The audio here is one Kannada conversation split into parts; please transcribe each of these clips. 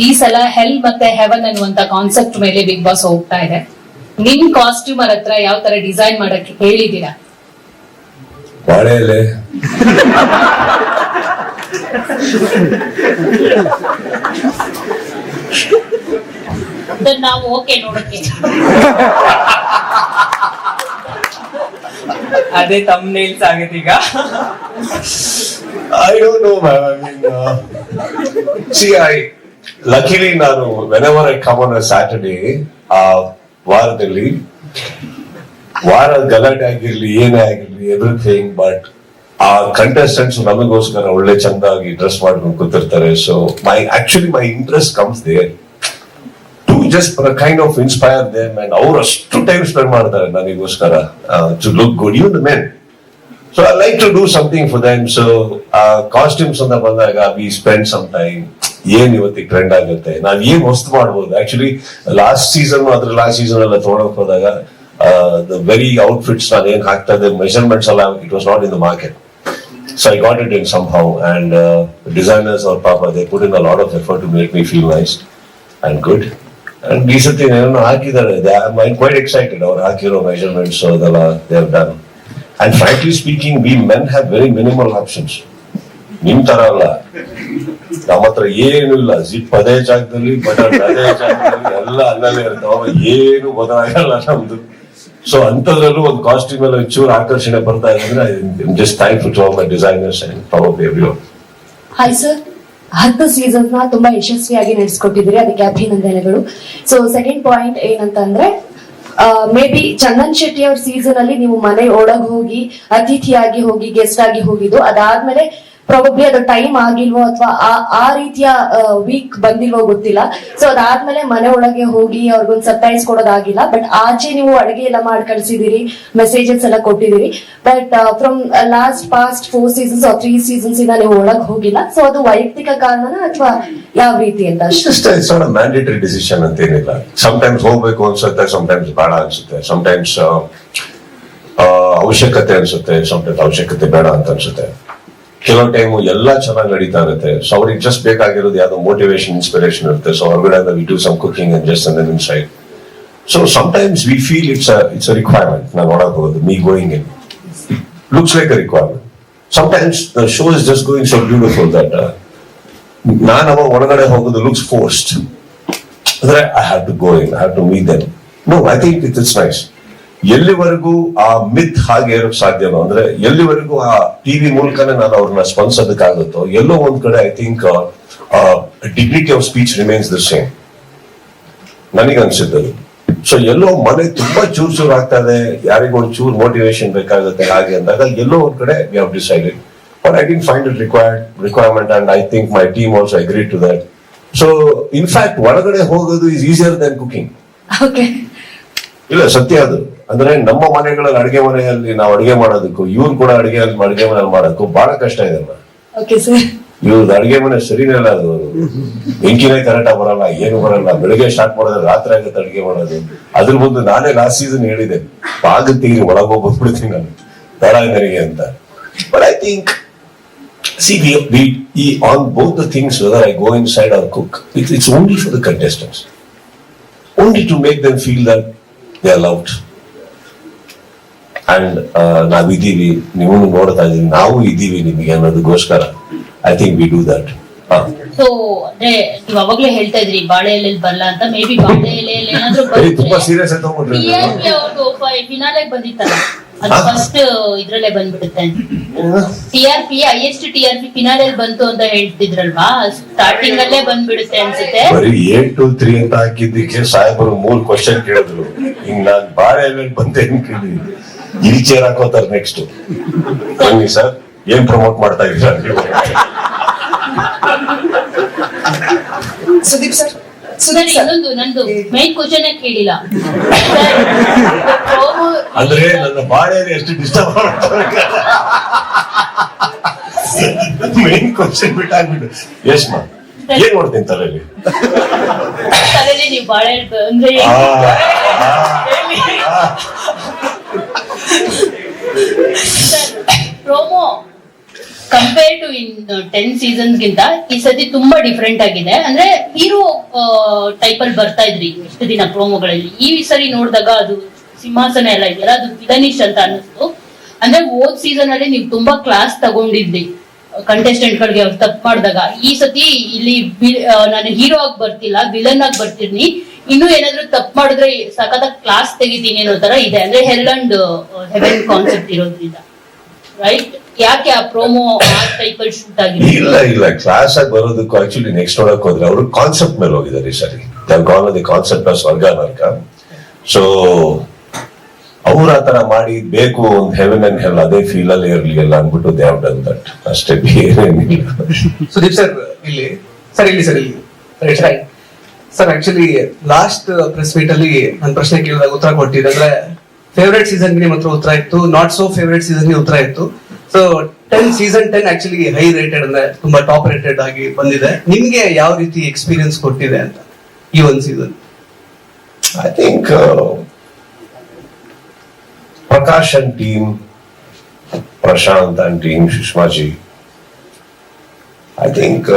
ಈ ಸಲ ಹೆಲ್ ಮತ್ತೆ ಹೆವನ್ ಅನ್ನುವಂತ ಕಾನ್ಸೆಪ್ಟ್ ಮೇಲೆ ಬಿಗ್ ಬಾಸ್ ಹೋಗ್ತಾ ಇದೆ. ನಿಮ್ ಕಾಸ್ಟ್ಯೂಮರ್ ಹತ್ರ ಯಾವ ತರ ಡಿಸೈನ್ ಮಾಡಕ್ಕೆ ಹೇಳಿದೀರಾ? ಬಾಳೆಲೆ ನಾವು ಓಕೆ ನೋಡಕ್ಕೆ ಅದೇ ಥಂಬ್ನೇಲ್ಸ್ ಆಗೈತೆ ಈಗ. I don't know, man. I mean, see, luckily ನಾನು whenever I come on a Saturday, ವಾರದಲ್ಲಿ ವಾರ ಗಲಾಟೆ ಆಗಿರ್ಲಿ ಏನೇ ಆಗಿರ್ಲಿ ಎವ್ರಿಥಿಂಗ್, ಬಟ್ ಆ ಕಂಟೆಸ್ಟೆಂಟ್ಸ್ ನಮಗೋಸ್ಕರ ಒಳ್ಳೆ ಚಂದಾಗಿ ಡ್ರೆಸ್ ಮಾಡ್ಕೊಂಡು ಕೂತಿರ್ತಾರೆ. So my interest comes there to just kind of inspire them, and ಅವ್ರು ಅಷ್ಟು ಟೈಮ್ ಸ್ಪೆಂಡ್ ಮಾಡ್ತಾರೆ ನನಗೋಸ್ಕರ to look good, even the men. So I like to do something for them. So costumes ಅಂತ ಬಂದಾಗ we spend some time. ಏನ್ ಇವತ್ತಿಗೆ ಟ್ರೆಂಡ್ ಆಗುತ್ತೆ, ನಾವ್ ಏನ್ ವಸ್ತು ಮಾಡ್ಬೋದು. ಆಕ್ಚುಲಿ ಲಾಸ್ಟ್ ಸೀಸನ್ ಎಲ್ಲ ತಗೊಳಕ್ ಹೋದಾಗ the very outfits ನಾನು ಏನ್ ಹಾಕ್ತಾ ಇದ್ದೆ, ಮೆಷರ್ಮೆಂಟ್ಸ್ ಎಲ್ಲ it was not in the market. So I got it in somehow, and designers or Papa, they put in a lot of effort to make me feel nice and good. And ಈ ಸತಿ ಏನೋ ಹಾಕಿದ್ದಾರೆ, I'm quite excited. ಅವ್ರು ಹಾಕಿರೋ ಮೆಷರ್ಮೆಂಟ್ಸ್ ಅದೆಲ್ಲ they have done. And frankly speaking, we men have very minimal options. ನಿಮ್ ತರ ಅಲ್ಲ, ನಮ್ಮ ಹತ್ರ ಏನು ಇಲ್ಲ. ಜಿಪ್ ಅದೇ ಜಾಗದಲ್ಲಿ, ಬಟನ್ ಅದೇ ಜಾಗದಲ್ಲಿ, ಎಲ್ಲ ಅಲ್ಲೇ ಇರ್ತಾವ, ಏನು ಬದಲಾಗಲ್ಲ ನಮ್ದು. ಸೊ ಅಂತದ್ರಲ್ಲೂ ಒಂದು ಕಾಸ್ಟ್ಯೂಮ್ ಎಲ್ಲ ಚೂರು ಆಕರ್ಷಣೆ ಬರ್ತಾ ಇದ್ರೆ just thankful to all my designers and probably everyone. Hi sir, 10 season ನ ತುಂಬಾ ಯಶಸ್ವಿಯಾಗಿ ನಡೆಸ್ಕೊಟ್ಟಿದ್ದೀರಿ, ಅದಕ್ಕೆ ಅಭಿನಂದನೆಗಳು. ಸೊ ಸೆಕೆಂಡ್ ಪಾಯಿಂಟ್ ಏನಂತಂದ್ರೆ, ಮೇ ಬಿ ಚಂದನ್ ಶೆಟ್ಟಿ ಅವ್ರ ಸೀಸನ್ ಅಲ್ಲಿ ನೀವು ಮನೆ ಒಳಗ್ ಹೋಗಿ ಅತಿಥಿಯಾಗಿ ಹೋಗಿ ಗೆಸ್ಟ್ ಆಗಿ ಹೋಗಿದ್ದು, ಅದಾದ್ಮೇಲೆ ಪ್ರಾಬಬ್ಲಿ ಅದು ಟೈಮ್ ಆಗಿಲ್ವೋ ಅಥವಾ ಆ ರೀತಿಯ ವೀಕ್ ಬಂದಿಲ್ವೋ ಗೊತ್ತಿಲ್ಲ. ಸೊ ಅದಾದ್ಮೇಲೆ ಮನೆ ಒಳಗೆ ಹೋಗಿ ಅವ್ರಿಗೊಂದು ಸರ್ಪ್ರೈಸ್ ಕೊಡೋದಾಗಿಲ್ಲ. ಬಟ್ ಆಚೆ ನೀವು ಅಡುಗೆ ಎಲ್ಲ ಮಾಡಿ ಕಳ್ಸಿದಿರಿ, ಮೆಸೇಜಸ್ ಎಲ್ಲ ಕೊಟ್ಟಿದ್ದೀರಿ. But from past 4 seasons 3 seasons ಇಂದ ನೀವು ಒಳಗ್ ಹೋಗಿಲ್ಲ. ಸೊ ಅದು ವೈಯಕ್ತಿಕ ಕಾರಣನ ಅಥವಾ ಯಾವ ರೀತಿ ಅಂತ? It's not a mandatory decision ಅಂತ ಏನಿಲ್ಲ. ಸಮ್ಟೈಮ್ಸ್ ಹೋಗ್ಬೇಕು ಅನ್ಸುತ್ತೆ, ಸಮ್ಟೈಮ್ಸ್ ಬೇಡ ಅನ್ಸುತ್ತೆ, ಸಮ್ಟೈಮ್ಸ್ ಅವಶ್ಯಕತೆ ಅನ್ಸುತ್ತೆ, ಸಮ್ಟೈಮ್ಸ್ ಅವಶ್ಯಕತೆ ಬೇಡ ಅಂತ ಅನ್ಸುತ್ತೆ. ಕೆಲವು ಟೈಮು ಎಲ್ಲ ಚೆನ್ನಾಗಿ ನಡೀತಾ ಇರುತ್ತೆ. ಸೊ ಅವ್ರಿಗೆ ಜಸ್ಟ್ ಬೇಕಾಗಿರೋದು ಯಾವ್ದೋ ಮೋಟಿವೇಶನ್, ಇನ್ಸ್ಪಿರೇಷನ್ ಇರುತ್ತೆ. ಸೊ ಹೊರಗಡೆ we do some cooking and just and inside. So sometimes we feel it's a requirement. ನಾನು ನೋಡಕ್ ಹೋಗೋದು, me going in looks like a requirement. Sometimes the show is just going so beautiful that ನಾನು ಅವಾಗ ಒಳಗಡೆ ಹೋಗೋದು ಲುಕ್ಸ್ ಫೋರ್ಸ್ಡ್. ಅಂದ್ರೆ I have to go in, I have to meet them. No, I think it's nice. ಎಲ್ಲಿವರೆಗೂ ಆ ಮಿತ್ ಹಾಗೆ ಇರೋಕ್ ಸಾಧ್ಯನೋ, ಅಂದ್ರೆ ಎಲ್ಲಿವರೆಗೂ ಆ ಟಿವಿ ಮೂಲಕನೇ ನಾನು ಅವ್ರನ್ನ ಸ್ಪಂದಿಸೋದಕ್ಕಾಗುತ್ತೋ, ಎಲ್ಲೋ ಒಂದ್ ಕಡೆ I think dignity of speech remains the same, ನನಗನ್ಸಿದ್ದದು. ಸೊ ಎಲ್ಲೋ ಮನೆ ತುಂಬಾ ಚೂರ್ ಆಗ್ತಾ ಇದೆ, ಯಾರಿಗೂ ಒಂದು ಚೂರ್ ಮೋಟಿವೇಶನ್ ಬೇಕಾಗುತ್ತೆ ಹಾಗೆ ಅಂದಾಗ ಎಲ್ಲೋ ಒಂದ್ ಕಡೆ we have decided, but I didn't find it requirement, and I think my team also agree to that. So in fact ಒಳಗಡೆ ಹೋಗೋದು ಈಸ್ ಈಸಿಯರ್ ದನ್ ಕುಕಿಂಗ್. ಇಲ್ಲ, ಸತ್ಯ ಅದು. ಅಂದ್ರೆ ನಮ್ಮ ಮನೆಗಳಲ್ಲಿ ಅಡಿಗೆ ಮನೆಯಲ್ಲಿ ನಾವು ಅಡಿಗೆ ಮಾಡೋದಕ್ಕೂ ಇವ್ರು ಕೂಡ ಅಡಿಗೆ ಮನೆಯಲ್ಲಿ ಮಾಡೋದಕ್ಕೂ ಬಹಳ ಕಷ್ಟ ಇದೆ. ಇವ್ರದ್ದು ಅಡಿಗೆ ಮನೆ ಸರಿನೇ ಇಲ್ಲ, ಅದು ಬೆಂಕಿನೇ ಕರೆಕ್ಟ್ ಬರಲ್ಲ, ಏನು ಬರಲ್ಲ. ಬೆಳಿಗ್ಗೆ ಸ್ಟಾರ್ಟ್ ಮಾಡೋದ್ರೆ ರಾತ್ರಿ ಆಗುತ್ತೆ ಅಡಿಗೆ ಮಾಡೋದು. ಅದ್ರ ಮುಂದೆ ನಾನೇ ಲಾಸ್ಟ್ ಸೀಸನ್ ಹೇಳಿದೆ, ಆಗುತ್ತೆ ಒಳಗೋಗಿ ಬಂದ್ಬಿಡ್ತೀನಿ ನಾನು ಬೇಡ ನನಗೆ ಅಂತ. But I think on both the things, whether I go inside or cook, it's only for the contestants, only to make them feel that they are loved. And ನಾವಿದ್ದೀವಿ, ನೀವು ನೋಡ್ತಾ ಇದೀವಿ, ನಾವು ಇದ್ದೀವಿ ನಿಮಗೆ ಅನ್ನೋದಕ್ಕೋಸ್ಕರ I think we do that. So ಅಂದ್ರೆ ನೀವು ಅವಾಗ್ಲೇ ಹೇಳ್ತಾ ಇದ್ರಿ ಬಾಳೆ ಎಲೆಯಲ್ಲಿ ಬರಲ್ಲ ಅಂತ. ಮೇ ಬಿ ಬಾಳೆ ಎಲೆಯಲ್ಲಿ ಏನಾದ್ರೂ ತುಂಬಾ ಸೀರಿಯಸ್ ಆಗಿ ತಗೊಂಡ್ಬಿಟ್ರಿ. ಫಿನಾಲೆ ಬಂದಿತ್ತಲ್ಲ, ಅದು ಫಸ್ಟ್ ಇದ್ರಲ್ಲೇ ಬಂದ್ಬಿಡುತ್ತೆ. TRP ಹೈಯೆಸ್ಟ್ TRP ಫಿನಾಲೆಯಲ್ಲಿ ಬಂತು ಅಂತ ಹೇಳ್ತಿದ್ರಲ್ವಾ, ಸ್ಟಾರ್ಟಿಂಗ್ ಅಲ್ಲೇ ಬಂದ್ಬಿಡುತ್ತೆ ಅನ್ಸುತ್ತೆ. ಬರೀ 8 to 3 ಅಂತ ಹಾಕಿದ್ದಕ್ಕೆ ಸಾಹೇಬರು 3 ಕ್ವಶನ್ ಕೇಳಿದ್ರು. ಹಿಂಗ್ ನಾನ್ ಬಾಳೆ ಎಲೆಯಲ್ಲಿ ಬಂದೆ ಕೇಳಿದ್ವಿ, ಇಲ್ಲಿ ಚೇರ್ ಹಾಕೋತಾರೆ ನೆಕ್ಸ್ಟ್. ಬನ್ನಿ ಸರ್, ಏನ್ ಪ್ರಮೋಟ್ ಮಾಡ್ತಾ ಇದ್ದೀರಾ ನೀವು? ಸುದೀಪ್ ಸರ್, ಇನ್ನೊಂದು ನಂದು ಮೈನ್ ಕ್ವಶನ್ ಕೇಳಿಲ್ಲ. ಅಂದ್ರೆ ನನ್ನ ಬಾಳೆಯಲ್ಲಿ ಎಷ್ಟು ಡಿಸ್ಟರ್ಬ್ ಮಾಡ್ತಾರೆ, ಮೈನ್ ಕ್ವಶನ್ ಬಿಟ್ಟಾಗ್ಬಿಟ್ಟು. ಯಶ್ ಮಾ, ಏನ್ ನೋಡ್ತೀನಿ ತಲೆಯಲ್ಲಿ? ನೀವು ಬಾಳೆ ಅಂದ್ರೆ ಕಂಪೇರ್ ಟು ಇನ್ 10 ಸೀಸನ್ಸ್ ಗಿಂತ ಈ ಸತಿ ತುಂಬಾ ಡಿಫ್ರೆಂಟ್ ಆಗಿದೆ. ಅಂದ್ರೆ ಹೀರೋ ಟೈಪ್ ಅಲ್ಲಿ ಬರ್ತಾ ಇದ್ರಿ ಇಷ್ಟು ದಿನ ಪ್ರೋಮೋಗಳಲ್ಲಿ. ಈ ಸರಿ ನೋಡಿದಾಗ ಅದು ಸಿಂಹಾಸನ ಎಲ್ಲ ಇದೆಯಲ್ಲ, ಅದು ವಿಲನಿಶ್ ಅಂತ ಅನ್ನಿಸ್ತು. ಅಂದ್ರೆ ಹೋದ್ ಸೀಸನ್ ಅಲ್ಲಿ ನೀವು ತುಂಬಾ ಕ್ಲಾಸ್ ತಗೊಂಡಿದ್ರಿ ಕಂಟೆಸ್ಟೆಂಟ್ ಗಳಿಗೆ ಅವ್ರು ತಪ್ಪು ಮಾಡಿದಾಗ. ಈ ಸತಿ ಇಲ್ಲಿ ನಾನು ಹೀರೋ ಆಗಿ ಬರ್ತಿಲ್ಲ, ವಿಲನ್ ಆಗಿ ಬರ್ತೀನಿ, ಇನ್ನು ಏನಾದ್ರು ತಪ್ಪು ಮಾಡಿದ್ರೆ ಸಖತ್ ಕ್ಲಾಸ್ ತೆಗಿತೀನಿ ಅನ್ನೋ ತರ ಇದೆ. ಅಂದ್ರೆ ಹೆಲ್ ಅಂಡ್ ಹೆವೆನ್ ಕಾನ್ಸೆಪ್ಟ್ ಇರೋದ್ರಿಂದ, ರೈಟ್? ಯಾಕೆ ಆ ಪ್ರೋಮೋ ಆ ಟೈಪ್ ಅಲ್ಲಿ ಶೂಟ್ ಆಗಿದೆ? ಇಲ್ಲ ಕ್ಲಾಸ್ ಆಗಿ ಬರೋದಕ್ಕೂ ಆಕ್ಚುಲಿ ನೆಕ್ಸ್ಟ್ ನೋಡಕ್ ಹೋದ್ರೆ ಅವರು ಕಾನ್ಸೆಪ್ಟ್ ಮೇಲೆ ಹೋಗಿದ್ದಾರೆ ಈ ಸರಿ. ದಿ ಕಾನ್ಸೆಪ್ಟ್ ಆಫ್ ಸ್ವರ್ಗ ನರ್ಕ. ಸೊ ಅವ್ರ ಆತರ ಮಾಡಿ ಬೇಕು ಒಂದು ಹೆವೆನ್ ಅಂಡ್ ಹೆಲ್ ಅದೇ ಫೀಲ್ ಅಲ್ಲಿ ಇರ್ಲಿಲ್ಲ ಅಂದ್ಬಿಟ್ಟು ದೇ ಹ್ಯಾವ್ ಡನ್ ದಟ್ ಅಷ್ಟೇ, ಏನೇನಿಲ್ಲ. ಸುದೀಪ್ ಸರ್ ಇಲ್ಲಿ sir actually last press meet ಅಲ್ಲಿ ನನ್ನ ಪ್ರಶ್ನೆ ಕೇಳಿದಾಗ ಉತ್ತರ ಕೊಟ್ಟಿದ್ದೆ. ಅಂದ್ರೆ ಫೇವರೇಟ್ ಸೀಸನ್ ಗೆ ನಿಮ್ಮ ಹತ್ರ ಉತ್ತರ ಇತ್ತು, ನಾಟ್ ಸೋ ಫೇವರೇಟ್ ಸೀಸನ್ ಗೆ ಉತ್ತರ ಇತ್ತು. So season 10 actually high rated ಅಂದ್ರೆ ತುಂಬಾ ಟಾಪ್ ರೇಟೆಡ್ ಆಗಿ ಬಂದಿದೆ. ನಿಮ್ಗೆ ಯಾವ ರೀತಿ ಎಕ್ಸ್ಪೀರಿಯನ್ಸ್ ಕೊಟ್ಟಿದೆ ಅಂತ ಈ ಒಂದು season? I think Prakash and team, Prashanth and team, Sushmaji, I think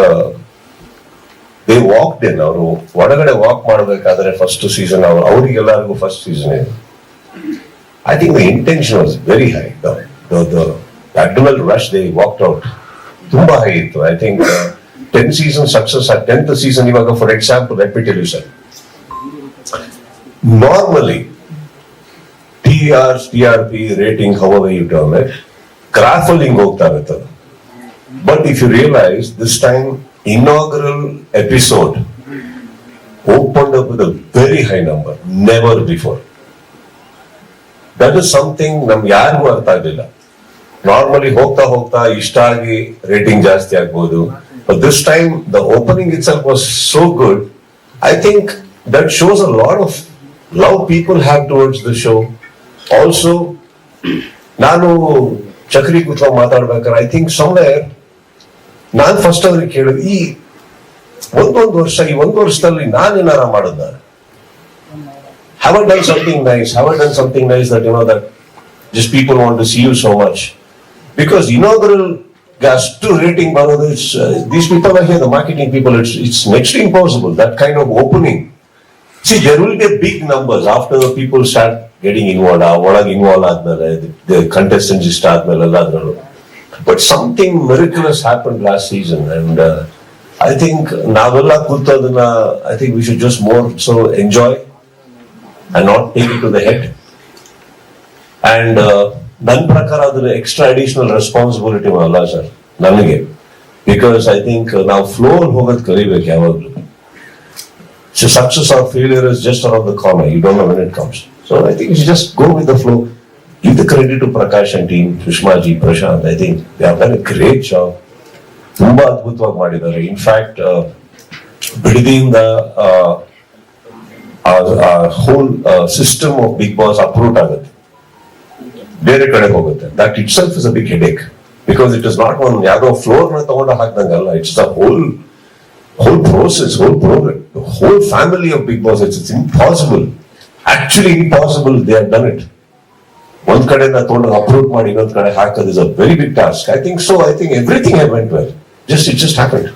they walked in. ಅವರು ಒಳಗಡೆ ವಾಕ್ ಮಾಡಬೇಕಾದ್ರೆ ಫಸ್ಟ್ ಸೀಸನ್ ಅವ್ರಿಗೆಲ್ಲರಿಗೂ ಫಸ್ಟ್ ಸೀಸನ್ ಇದೆ. I think the intention was very high. The adrenal rush they walked out ತುಂಬಾ ಹೈ ಇತ್ತು. I think 10 season success. 10th season ಇವಾಗ for example let me tell you sir, normally TRP rating, however you term it, graph ಅಲ್ಲಿ ಹಿಂಗ್ ಹೋಗ್ತಾ ಇರ್ತದೆ. But if you realize this time inaugural episode opened up with a very high number, never before. That is something ನಮ್ಗೆ ಯಾರಿಗೂ ಅರ್ಥ ಆಗಲಿಲ್ಲ. ನಾರ್ಮಲಿ ಹೋಗ್ತಾ ಇಷ್ಟ ಆಗಿ ರೇಟಿಂಗ್ ಜಾಸ್ತಿ ಆಗ್ಬೋದು. But this time the opening itself was so good. I think that shows a lot of love people have towards the show. Also ನಾನು ಚಕ್ರಿ ಕೂತ್ಕೊಂಡು ಮಾತಾಡ್ಬೇಕಾದ್ರೆ ಐ ಥಿಂಕ್ ಸಮ್ವೇರ್ ನಾನು ಫಸ್ಟ್ ಅವ್ರಿಗೆ ಕೇಳಿದ್, ಈ ಒಂದೊಂದು ವರ್ಷ, ಈ ಒಂದು ವರ್ಷದಲ್ಲಿ ನಾನೇನಾರ ಮಾಡಿದ್ನ, have I done something nice that you know that just people want to see you so much? Because inaugural ಅಷ್ಟು ರೇಟಿಂಗ್ ಬರೋದು, these people are here, the marketing people, it's next to impossible, that kind of opening. See, there will be big numbers after the people start getting involved. ಒಳಗೆ ಇನ್ವಾಲ್ವ್ ಆದ್ಮೇಲೆ, the contestants ಇಷ್ಟ ಆದ್ಮೇಲೆ ಎಲ್ಲಾದ್ರಲ್ಲೂ. But something miraculous happened last season, and I think ನಾವೆಲ್ಲ ಕೂತೋದನ್ನ I think we should just more so enjoy and not take it to the head. And ನನ್ನ ಪ್ರಕಾರ ಅದರ ಎಕ್ಸ್ಟ್ರಾ ಅಡಿಷನಲ್ ರೆಸ್ಪಾನ್ಸಿಬಿಲಿಟಿ ಅಲ್ಲ ಸರ್ ನನಗೆ, ಬಿಕಾಸ್ ಐ ಥಿಂಕ್ ನಾವು ಫ್ಲೋ ಹೋಗೋದು ಕಲಿಬೇಕು ಯಾವಾಗ್ಲೂ. So success or failure is just around the corner. You don't know when it comes. So I think you should just go with the flow. Give the credit to Prakash and team, Sushmaji, Prashant. I think they have done a great job. ತುಂಬಾ ಅದ್ಭುತವಾಗಿ ಮಾಡಿದ್ದಾರೆ. In fact, ಬಿಡದಿಯಿಂದ whole system of Big Boss uproot ಆಗುತ್ತೆ, ಬೇರೆ ಕಡೆ ಹೋಗುತ್ತೆ. That itself is a big headache because it is not one ಯಾವುದೋ ಫ್ಲೋರ್ ನ ತಗೊಂಡು ಹಾಕ್ದಂಗಲ್ಲ. It's the whole process, whole program, the whole family of Big Boss. It's impossible, actually impossible. They have done it. ಒಂದ್ ಕಡೆಯಿಂದ ತೊಗೊಂಡು ಅಪ್ರೂವ್ ಮಾಡಿ ಇನ್ನೊಂದ್ ಕಡೆ ಹಾಕೋದು is a very big task. I think so. I think everything went well. It just happened.